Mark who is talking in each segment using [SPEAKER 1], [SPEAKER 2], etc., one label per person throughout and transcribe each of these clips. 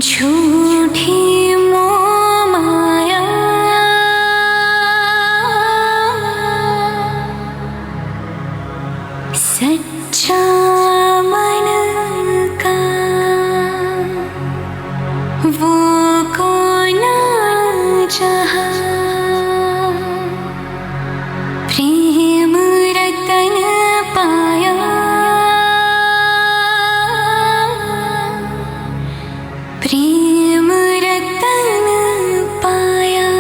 [SPEAKER 1] झूठी मोह माया सच्चा मन का वो कौन जहाँ प्रेम रतन पाया प्रेम रतन पाया।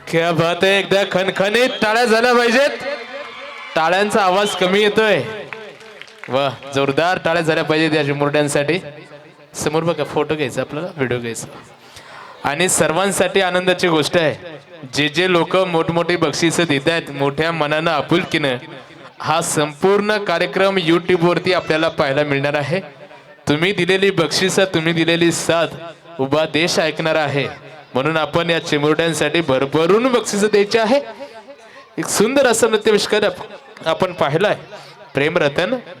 [SPEAKER 2] क्या बात आहे, एकदा खणखणीत टाळ्या झाल्या पाहिजेत. टाळ्यांचा आवाज कमी येतोय. वा, जोरदार टाळ्या झाल्या पाहिजेत या चिमुरड्यांसाठी. समोर बघा, फोटो घ्यायचा, आपल्याला व्हिडिओ घ्यायचा. आणि सर्वांसाठी आनंदाची गोष्ट आहे, जे जे लोक मोठमोठी बक्षिसं देत आहेत मोठ्या मनानं आपुलकीनं, हा संपूर्ण कार्यक्रम YouTube वरती आपल्याला पाहायला मिळणार आहे. तुम्ही दिलेली बक्षिसं, तुम्ही दिलेली साथ उभा देश ऐकणार आहे. म्हणून आपण या चिमुरड्यांसाठी भरभरून बक्षिसं द्यायची आहे. एक सुंदर असं नृत्याविष्कार आपण पाहिलाय, प्रेम रतन